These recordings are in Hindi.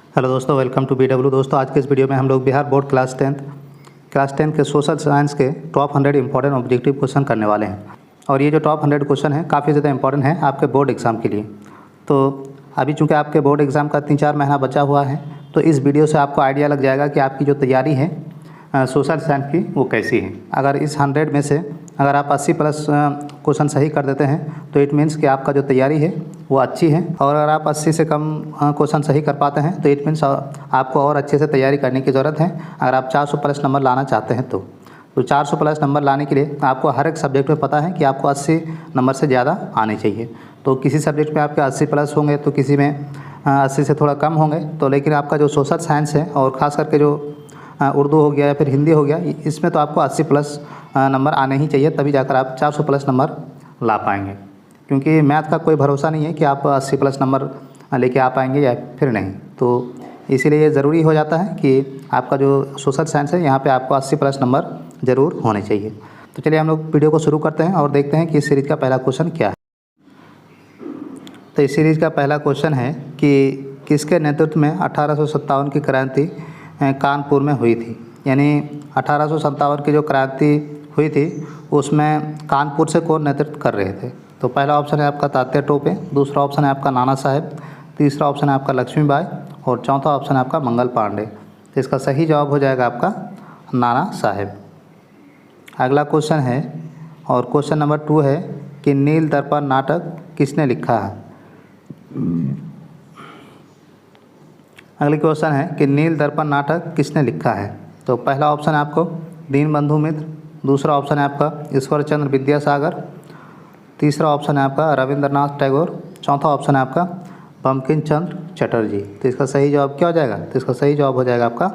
हेलो दोस्तों, वेलकम टू BW। दोस्तों, आज के इस वीडियो में हम लोग बिहार बोर्ड क्लास टेंथ के सोशल साइंस के टॉप 100 इंपॉर्टेंट ऑब्जेक्टिव क्वेश्चन करने वाले हैं। और ये जो टॉप 100 क्वेश्चन हैं काफ़ी ज़्यादा इंपॉर्टेंट है आपके बोर्ड एग्ज़ाम के लिए। तो अभी चूँकि आपके बोर्ड एग्ज़ाम का 3-4 महीना बचा हुआ है, तो इस वीडियो से आपको आइडिया लग जाएगा कि आपकी जो तैयारी है सोशल साइंस की वो कैसी है। अगर इस 100 में से अगर आप 80 प्लस क्वेश्चन सही कर देते हैं तो इट मीन्स कि आपका जो तैयारी है वो अच्छी है। और अगर आप 80 से कम क्वेश्चन सही कर पाते हैं तो इट मीन्स आपको और अच्छे से तैयारी करने की ज़रूरत है। अगर आप 400 प्लस नंबर लाना चाहते हैं तो 400 प्लस नंबर लाने के लिए आपको हर एक सब्जेक्ट में पता है कि आपको 80 नंबर से ज़्यादा आने चाहिए। तो किसी सब्जेक्ट में आपके 80 प्लस होंगे तो किसी में 80 से थोड़ा कम होंगे। तो लेकिन आपका जो सोशल साइंस है और ख़ास करके जो उर्दू हो गया या फिर हिंदी हो गया, इसमें तो आपको 80 प्लस नंबर आने ही चाहिए, तभी जाकर आप 400 प्लस नंबर ला पाएंगे। क्योंकि मैथ का कोई भरोसा नहीं है कि आप 80 प्लस नंबर लेके आ पाएंगे या फिर नहीं। तो इसीलिए ये ज़रूरी हो जाता है कि आपका जो सोशल साइंस है यहाँ पे आपको 80 प्लस नंबर ज़रूर होने चाहिए। तो चलिए हम लोग वीडियो को शुरू करते हैं और देखते हैं कि इस सीरीज़ का पहला क्वेश्चन क्या है। तो इस सीरीज़ का पहला क्वेश्चन है कि किसके नेतृत्व में 1857 की क्रांति कानपुर में हुई थी। यानी 1857 की जो क्रांति हुई थी उसमें कानपुर से कौन नेतृत्व कर रहे थे। तो पहला ऑप्शन है आपका तात्या टोपे, दूसरा ऑप्शन है आपका नाना साहेब, तीसरा ऑप्शन है आपका लक्ष्मीबाई और चौथा ऑप्शन है आपका मंगल पांडे। तो इसका सही जवाब हो जाएगा आपका नाना साहेब। अगला क्वेश्चन है और क्वेश्चन नंबर 2 है कि नील दर्पण नाटक किसने लिखा है। अगली क्वेश्चन है कि नील दर्पण नाटक किसने लिखा है। तो पहला ऑप्शन है आपको दीनबंधु मित्र, दूसरा ऑप्शन है आपका ईश्वर चंद्र विद्यासागर, तीसरा ऑप्शन है आपका रविंद्रनाथ टैगोर, चौथा ऑप्शन है आपका बंकिम चंद्र चटर्जी। तो इसका सही जवाब क्या हो जाएगा। तो इसका सही जवाब हो जाएगा आपका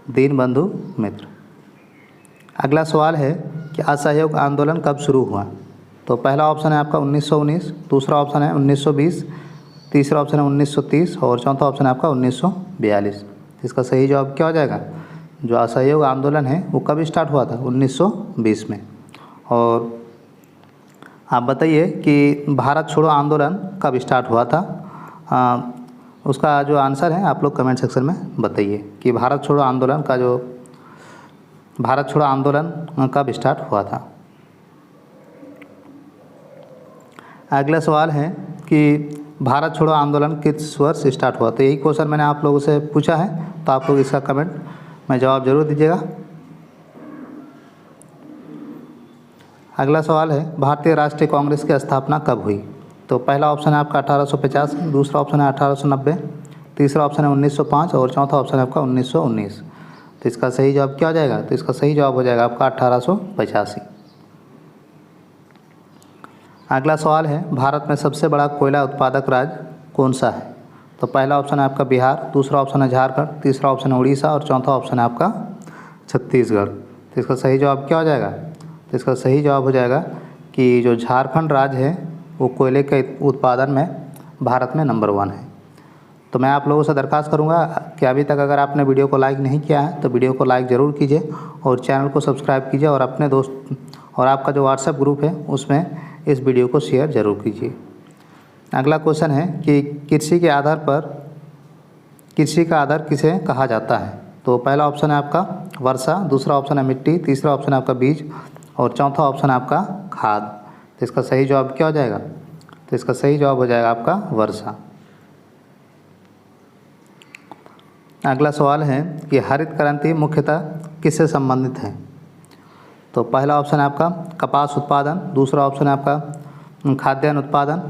दीनबंधु मित्र। अगला सवाल है कि असहयोग आंदोलन कब शुरू हुआ। तो पहला ऑप्शन है आपका 1919, दूसरा ऑप्शन है 1920, तीसरा ऑप्शन है 1930 और चौथा ऑप्शन है आपका 1942। इसका सही जवाब क्या हो जाएगा। जो असहयोग आंदोलन है वो कब स्टार्ट हुआ था, 1920 में। और आप बताइए कि भारत छोड़ो आंदोलन कब स्टार्ट हुआ था। उसका जो आंसर है आप लोग कमेंट सेक्शन में बताइए कि भारत छोड़ो आंदोलन कब स्टार्ट हुआ था। अगला सवाल है कि भारत छोड़ो आंदोलन किस वर्ष स्टार्ट हुआ। तो यही क्वेश्चन मैंने आप लोगों से पूछा है, तो आप लोग इसका कमेंट में जवाब जरूर दीजिएगा। अगला सवाल है भारतीय राष्ट्रीय कांग्रेस की स्थापना कब हुई। तो पहला ऑप्शन है आपका 1850, दूसरा ऑप्शन है 1890, तीसरा ऑप्शन है 1905 और चौथा ऑप्शन है आपका 1919। तो इसका सही जवाब क्या हो जाएगा। तो इसका सही जवाब हो जाएगा आपका 1885। अगला सवाल है भारत में सबसे बड़ा कोयला उत्पादक राज्य कौन सा है। तो पहला ऑप्शन है आपका बिहार, दूसरा ऑप्शन है झारखंड, तीसरा ऑप्शन है उड़ीसा और चौथा ऑप्शन है आपका छत्तीसगढ़। तो इसका सही जवाब क्या हो जाएगा। तो इसका सही जवाब हो जाएगा कि जो झारखंड राज्य है वो कोयले के उत्पादन में भारत में नंबर 1 है। तो मैं आप लोगों से दरख्वास्त करूंगा कि अभी तक अगर आपने वीडियो को लाइक नहीं किया है तो वीडियो को लाइक ज़रूर कीजिए और चैनल को सब्सक्राइब कीजिए और अपने दोस्त और आपका जो व्हाट्सएप ग्रुप है उसमें इस वीडियो को शेयर ज़रूर कीजिए। अगला क्वेश्चन है कि कृषि का आधार किसे कहा जाता है। तो पहला ऑप्शन है आपका वर्षा, दूसरा ऑप्शन है मिट्टी, तीसरा ऑप्शन है आपका बीज और चौथा ऑप्शन है आपका खाद। तो इसका सही जवाब क्या हो जाएगा। तो इसका सही जवाब हो जाएगा आपका वर्षा। अगला सवाल है कि हरित क्रांति मुख्यतः किससे संबंधित है। तो पहला ऑप्शन है आपका कपास उत्पादन, दूसरा ऑप्शन है आपका खाद्यान्न उत्पादन,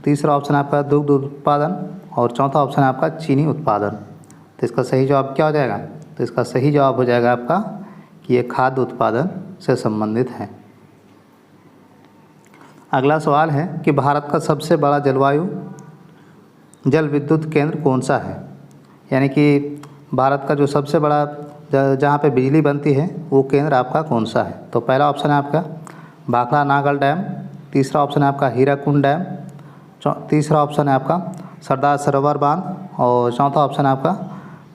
तीसरा ऑप्शन है आपका दुग्ध उत्पादन और चौथा ऑप्शन है आपका चीनी उत्पादन। तो इसका सही जवाब क्या हो जाएगा। तो इसका सही जवाब हो जाएगा आपका कि ये खाद्य उत्पादन से संबंधित है। अगला सवाल है कि भारत का सबसे बड़ा जल विद्युत केंद्र कौन सा है। यानी कि भारत का जो सबसे बड़ा जहाँ पे बिजली बनती है वो केंद्र आपका कौन सा है। तो पहला ऑप्शन है आपका भाखड़ा नागल डैम, तीसरा ऑप्शन है आपका हीराकुंड डैम, तीसरा ऑप्शन है आपका सरदार सरोवर बांध और चौथा ऑप्शन है आपका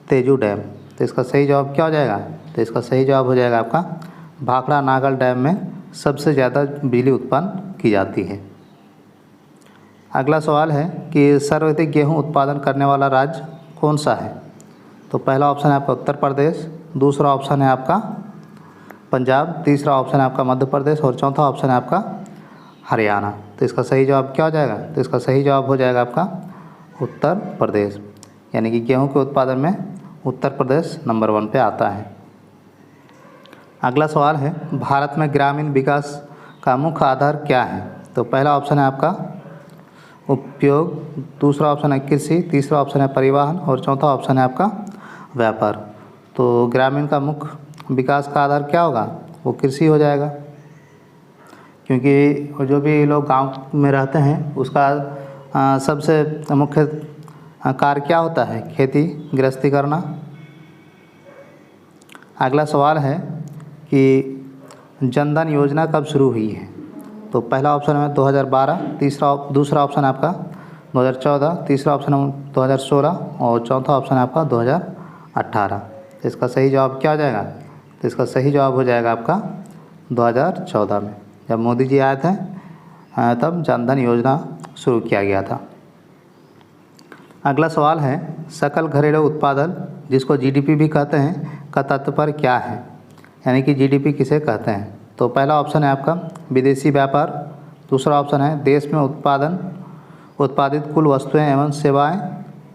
तेजू डैम। तो इसका सही जवाब क्या हो जाएगा। तो इसका सही जवाब हो जाएगा आपका भाखड़ा नागल डैम में सबसे ज़्यादा बिजली उत्पन्न की जाती है। अगला सवाल है कि सर्वाधिक गेहूँ उत्पादन करने वाला राज्य कौन सा है। तो पहला ऑप्शन है आपका उत्तर प्रदेश, दूसरा ऑप्शन है आपका पंजाब, तीसरा ऑप्शन है आपका मध्य प्रदेश और चौथा ऑप्शन है आपका हरियाणा। तो इसका सही जवाब क्या हो जाएगा? तो इसका सही जवाब हो जाएगा आपका उत्तर प्रदेश, यानी कि गेहूं के उत्पादन में उत्तर प्रदेश नंबर 1 पे आता है। अगला सवाल है, भारत में ग्रामीण विकास का मुख्य आधार क्या है? तो पहला ऑप्शन है आपका उपयोग, दूसरा ऑप्शन है कृषि, तीसरा ऑप्शन है परिवहन और चौथा ऑप्शन है आपका व्यापार। तो ग्रामीण का मुख्य विकास का आधार क्या होगा? वो कृषि हो जाएगा, क्योंकि जो भी लोग गांव में रहते हैं उसका सबसे मुख्य कार्य क्या होता है? खेती गृहस्थी करना। अगला सवाल है कि जनधन योजना कब शुरू हुई है? तो पहला ऑप्शन है 2012, दूसरा ऑप्शन है आपका 2014, तीसरा ऑप्शन है 2016 और चौथा ऑप्शन है आपका 2018। तो इसका सही जवाब क्या हो जाएगा? तो इसका सही जवाब हो जाएगा आपका 2014 में, जब मोदी जी आए थे तब जनधन योजना शुरू किया गया था। अगला सवाल है, सकल घरेलू उत्पादन जिसको जीडीपी भी कहते हैं का तात्पर्य क्या है? यानी कि जीडीपी किसे कहते हैं? तो पहला ऑप्शन है आपका विदेशी व्यापार, दूसरा ऑप्शन है देश में उत्पादित कुल वस्तुएं एवं सेवाएं,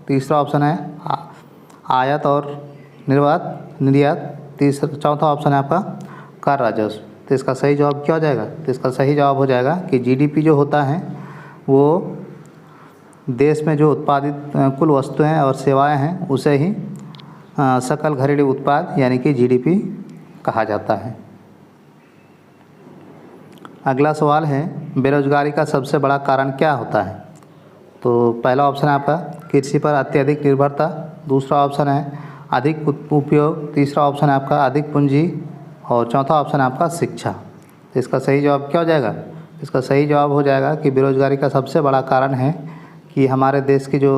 तीसरा ऑप्शन है आयात और निर्यात, चौथा ऑप्शन है आपका कर राजस्व। तो इसका सही जवाब क्या हो जाएगा? तो इसका सही जवाब हो जाएगा कि जीडीपी जो होता है वो देश में जो उत्पादित कुल वस्तुएं और सेवाएं हैं उसे ही सकल घरेलू उत्पाद यानी कि जीडीपी कहा जाता है। अगला सवाल है, बेरोजगारी का सबसे बड़ा कारण क्या होता है? तो पहला ऑप्शन है आपका कृषि पर अत्यधिक निर्भरता, दूसरा ऑप्शन है अधिक उपयोग, तीसरा ऑप्शन है आपका अधिक पूंजी और चौथा ऑप्शन है आपका शिक्षा। तो इसका सही जवाब क्या हो जाएगा? इसका सही जवाब हो जाएगा कि बेरोजगारी का सबसे बड़ा कारण है कि हमारे देश के जो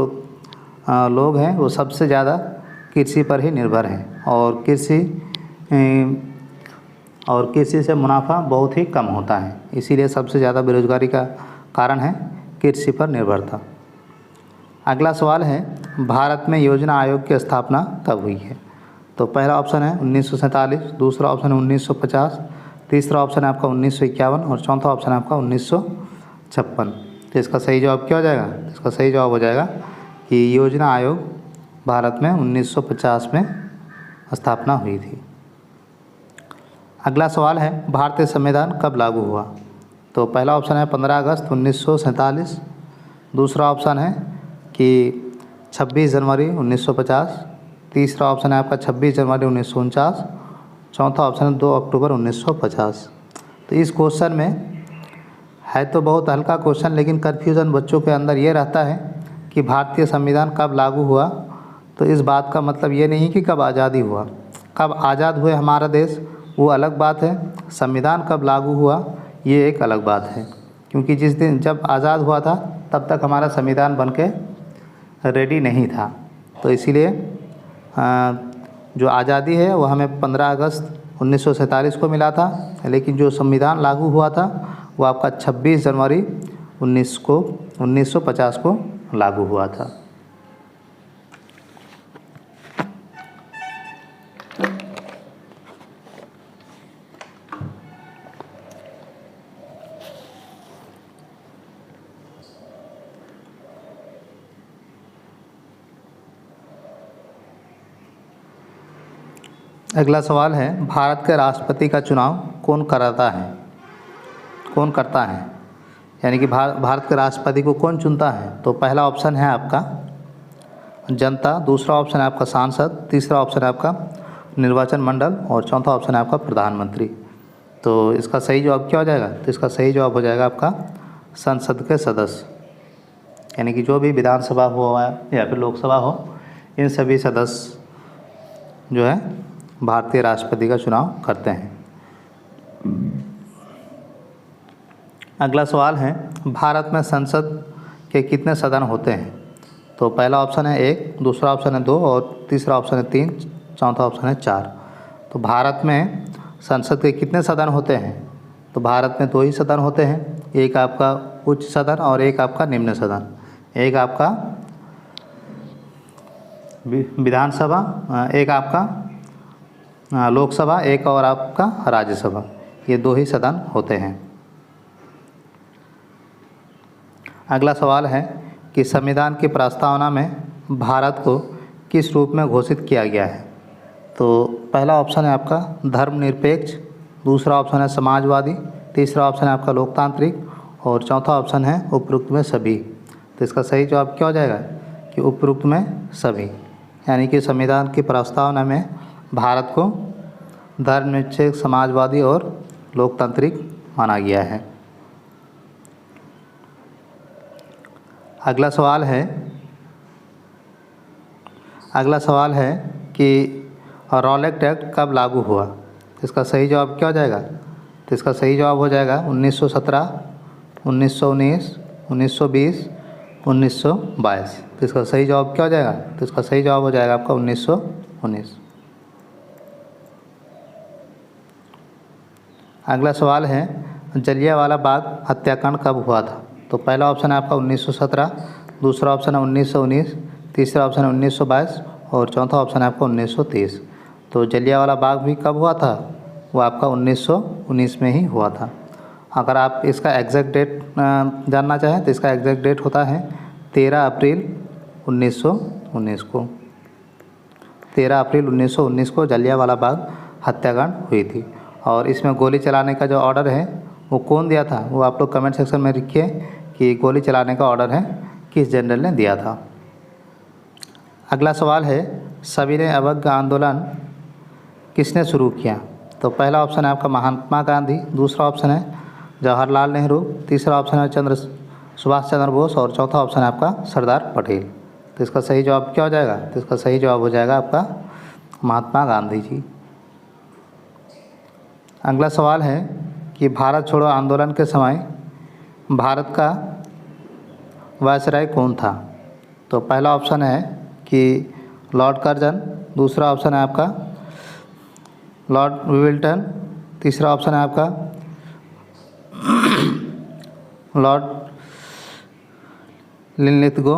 लोग हैं वो सबसे ज़्यादा कृषि पर ही निर्भर हैं और कृषि से मुनाफा बहुत ही कम होता है, इसीलिए सबसे ज़्यादा बेरोजगारी का कारण है कृषि पर निर्भरता। अगला सवाल है, भारत में योजना आयोग की स्थापना कब हुई है? तो पहला ऑप्शन है 1947, दूसरा ऑप्शन है 1950, तीसरा ऑप्शन है आपका 1951 और चौथा ऑप्शन है आपका 1956। तो इसका सही जवाब क्या हो जाएगा? इसका सही जवाब हो जाएगा कि योजना आयोग भारत में 1950 में स्थापना हुई थी। अगला सवाल है, भारतीय संविधान कब लागू हुआ? तो पहला ऑप्शन है 15 अगस्त 1947, दूसरा ऑप्शन है कि 26 जनवरी 1950, तीसरा ऑप्शन है आपका 26 जनवरी 1949, चौथा ऑप्शन है 2 अक्टूबर 1950। तो इस क्वेश्चन में है तो बहुत हल्का क्वेश्चन, लेकिन कन्फ्यूज़न बच्चों के अंदर ये रहता है कि भारतीय संविधान कब लागू हुआ। तो इस बात का मतलब ये नहीं कि कब आज़ादी हुआ, कब आज़ाद हुए हमारा देश वो अलग बात है, संविधान कब लागू हुआ ये एक अलग बात है। क्योंकि जिस दिन जब आज़ाद हुआ था तब तक हमारा संविधान बनके रेडी नहीं था, तो इसीलिए जो आज़ादी है वो हमें 15 अगस्त 1947 को मिला था, लेकिन जो संविधान लागू हुआ था वो आपका 26 जनवरी 1950 को लागू हुआ था। अगला सवाल है, भारत के राष्ट्रपति का चुनाव कौन करता है? यानी कि भारत के राष्ट्रपति को कौन चुनता है? तो पहला ऑप्शन है आपका जनता, दूसरा ऑप्शन है आपका सांसद, तीसरा ऑप्शन है आपका निर्वाचन मंडल और चौथा ऑप्शन है आपका प्रधानमंत्री। तो इसका सही जवाब क्या हो जाएगा? तो इसका सही जवाब हो जाएगा आपका संसद के सदस्य, यानी कि जो भी विधानसभा हो या फिर लोकसभा हो, इन सभी सदस्य जो है भारतीय राष्ट्रपति का चुनाव करते हैं। अगला सवाल है, भारत में संसद के कितने सदन होते हैं? तो पहला ऑप्शन है 1, दूसरा ऑप्शन है 2 और तीसरा ऑप्शन है 3, चौथा ऑप्शन है 4। तो भारत में संसद के कितने सदन होते हैं? तो भारत में 2 ही सदन होते हैं, एक आपका उच्च सदन और एक आपका निम्न सदन। एक आपका विधानसभा, एक आपका लोकसभा, एक और आपका राज्यसभा, ये 2 ही सदन होते हैं। अगला सवाल है कि संविधान की प्रस्तावना में भारत को किस रूप में घोषित किया गया है। तो पहला ऑप्शन है आपका धर्मनिरपेक्ष, दूसरा ऑप्शन है समाजवादी, तीसरा ऑप्शन है आपका लोकतांत्रिक और चौथा ऑप्शन है उपरोक्त में सभी। तो इसका सही जवाब क्या हो जाएगा कि उपरोक्त में सभी, यानी कि संविधान की प्रस्तावना में भारत को धर्मनिरपेक्ष, समाजवादी और लोकतांत्रिक माना गया है। अगला सवाल है कि रॉलेट एक्ट कब लागू हुआ। इसका सही जवाब क्या हो जाएगा। तो इसका सही जवाब हो जाएगा 1917, 1919, 1920, 1922। तो इसका सही जवाब क्या हो जाएगा। तो इसका सही जवाब हो जाएगा आपका 1919। अगला सवाल है जलियांवाला बाग हत्याकांड कब हुआ था। तो पहला ऑप्शन है आपका 1917, दूसरा ऑप्शन है 1919, तीसरा ऑप्शन है 1922 और चौथा ऑप्शन है आपका 1930। तो जलियांवाला बाग भी कब हुआ था, वो आपका 1919 में ही हुआ था। अगर आप इसका एग्जैक्ट डेट जानना चाहें तो इसका एग्जैक्ट डेट होता है 13 अप्रैल 1919 को। 13 अप्रैल 1919 को जलियांवाला बाग हत्याकांड हुई थी। और इसमें गोली चलाने का जो ऑर्डर है वो कौन दिया था, वो आप लोग कमेंट सेक्शन में लिखिए कि गोली चलाने का ऑर्डर है किस जनरल ने दिया था। अगला सवाल है सविनय अवज्ञा आंदोलन किसने शुरू किया। तो पहला ऑप्शन है आपका महात्मा गांधी, दूसरा ऑप्शन है जवाहरलाल नेहरू, तीसरा ऑप्शन है सुभाष चंद्र बोस और चौथा ऑप्शन है आपका सरदार पटेल। तो इसका सही जवाब क्या हो जाएगा। तो इसका सही जवाब हो जाएगा आपका महात्मा गांधी जी। अगला सवाल है कि भारत छोड़ो आंदोलन के समय भारत का वायसराय कौन था। तो पहला ऑप्शन है कि लॉर्ड कर्जन, दूसरा ऑप्शन है आपका लॉर्ड विलिंगटन, तीसरा ऑप्शन है आपका लॉर्ड लिनलिथगो,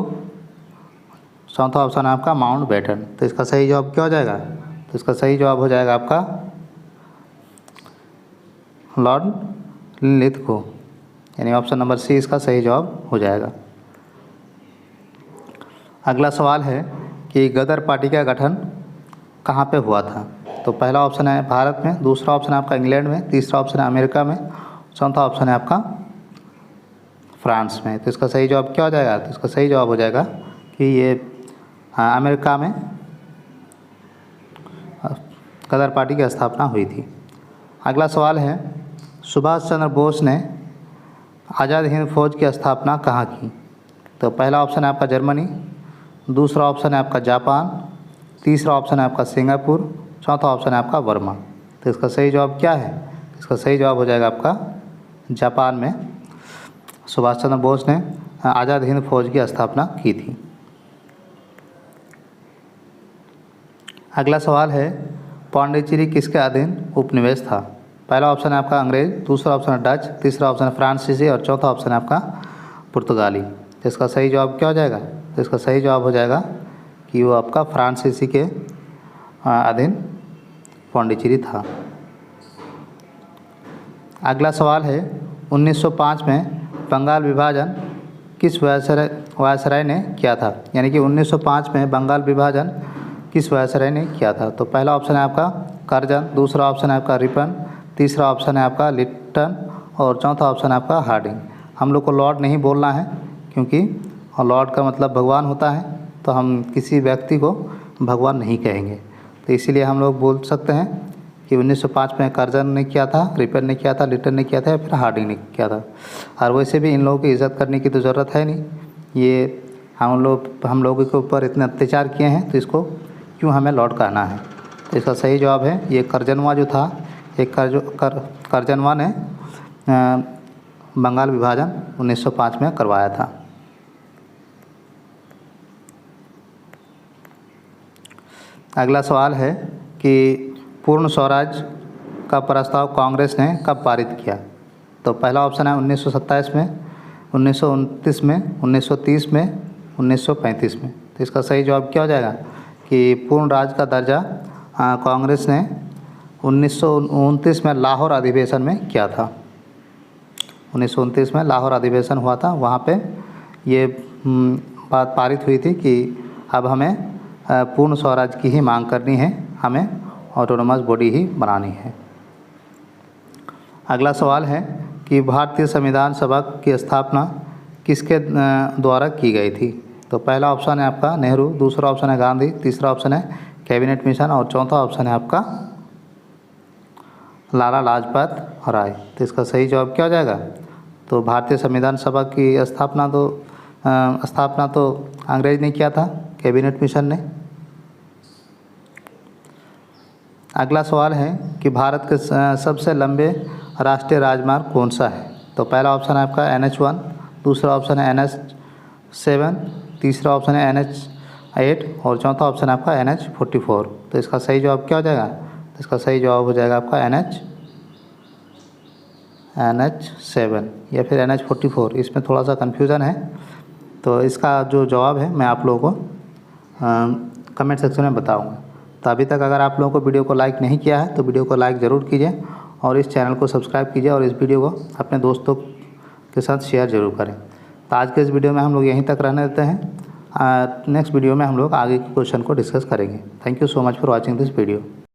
चौथा ऑप्शन है आपका माउंट बैटन। तो इसका सही जवाब क्या हो जाएगा। तो इसका सही जवाब हो जाएगा आपका लॉर्ड लिनलिथगो, यानी ऑप्शन नंबर सी इसका सही जवाब हो जाएगा। अगला सवाल है कि गदर पार्टी का गठन कहाँ पे हुआ था। तो पहला ऑप्शन है भारत में, दूसरा ऑप्शन है आपका इंग्लैंड में, तीसरा ऑप्शन है अमेरिका में, चौथा ऑप्शन है आपका फ्रांस में। तो इसका सही जवाब क्या हो जाएगा। तो इसका सही जवाब हो जाएगा कि ये अमेरिका में गदर पार्टी की स्थापना हुई थी। अगला सवाल है सुभाष चंद्र बोस ने आज़ाद हिंद फौज की स्थापना कहाँ की। तो पहला ऑप्शन है आपका जर्मनी, दूसरा ऑप्शन है आपका जापान, तीसरा ऑप्शन है आपका सिंगापुर, चौथा ऑप्शन है आपका बर्मा। तो इसका सही जवाब क्या है। इसका सही जवाब हो जाएगा आपका जापान में सुभाष चंद्र बोस ने आज़ाद हिंद फौज की स्थापना की थी। अगला सवाल है पौंडीचेरी किसके अधीन उपनिवेश था। पहला ऑप्शन है आपका अंग्रेज, दूसरा ऑप्शन है डच, तीसरा ऑप्शन है फ्रांसीसी और चौथा ऑप्शन है आपका पुर्तगाली। तो इसका सही जवाब क्या हो जाएगा। तो इसका सही जवाब हो जाएगा कि वो आपका फ्रांसीसी के अधीन पौंडीचेरी था। अगला सवाल है 1905 में बंगाल विभाजन किस वायसराय ने किया था, यानी कि 1905 में बंगाल विभाजन किस वायसराय ने किया था। तो पहला ऑप्शन है आपका कर्जन, दूसरा ऑप्शन है आपका रिपन, तीसरा ऑप्शन है आपका लिट्टन और चौथा ऑप्शन है आपका हार्डिंग। हम लोग को लॉर्ड नहीं बोलना है क्योंकि लॉर्ड का मतलब भगवान होता है, तो हम किसी व्यक्ति को भगवान नहीं कहेंगे। तो इसीलिए हम लोग बोल सकते हैं कि 1905 में कर्जन ने किया था, रिपन ने किया था, लिट्टन ने किया था या फिर हार्डिंग ने किया था। और वैसे भी इन लोगों की इज़्ज़त करने की तो ज़रूरत है नहीं, ये हम लोगों के ऊपर इतने अत्याचार किए हैं, तो इसको क्यों हमें लॉर्ड कहना है। तो इसका सही जवाब है ये कर्जनवा जो था, एक कर्जनवा ने बंगाल विभाजन 1905 में करवाया था। अगला सवाल है कि पूर्ण स्वराज का प्रस्ताव कांग्रेस ने कब पारित किया। तो पहला ऑप्शन है 1927 में, 1929 में, 1930 में, 1935 में। तो इसका सही जवाब क्या हो जाएगा कि पूर्ण राज्य का दर्जा कांग्रेस ने 1929 में लाहौर अधिवेशन में किया था। 1929 में लाहौर अधिवेशन हुआ था, वहाँ पे ये बात पारित हुई थी कि अब हमें पूर्ण स्वराज की ही मांग करनी है, हमें ऑटोनोमस बॉडी ही बनानी है। अगला सवाल है कि भारतीय संविधान सभा की स्थापना किसके द्वारा की गई थी? तो पहला ऑप्शन है आपका नेहरू, दूसरा ऑप्शन है गांधी, तीसरा ऑप्शन है कैबिनेट मिशन और चौथा ऑप्शन है आपका लाला लाजपत राय। तो इसका सही जवाब क्या हो जाएगा? तो भारतीय संविधान सभा की स्थापना तो अंग्रेज ने किया था, कैबिनेट मिशन ने। अगला सवाल है कि भारत के सबसे लंबे राष्ट्रीय राजमार्ग कौन सा है? तो पहला ऑप्शन है आपका NH1, दूसरा ऑप्शन है NH7, तीसरा ऑप्शन है NH8 और चौथा ऑप्शन है आपका NH44। तो इसका सही जवाब क्या हो जाएगा? तो इसका सही जवाब हो जाएगा आपका NH7 या फिर NH44। इसमें थोड़ा सा कन्फ्यूज़न है, तो इसका जो जवाब है मैं आप लोगों को कमेंट सेक्शन में बताऊंगा। तो अभी तक अगर आप लोगों को वीडियो को लाइक नहीं किया है तो वीडियो को लाइक ज़रूर कीजिए और इस चैनल को सब्सक्राइब कीजिए और इस वीडियो को अपने दोस्तों के साथ शेयर ज़रूर करें। तो आज के इस वीडियो में हम लोग यहीं तक रहने देते हैं। नेक्स्ट वीडियो में हम लोग आगे के क्वेश्चन को डिस्कस करेंगे। Thank you so much for watching this video.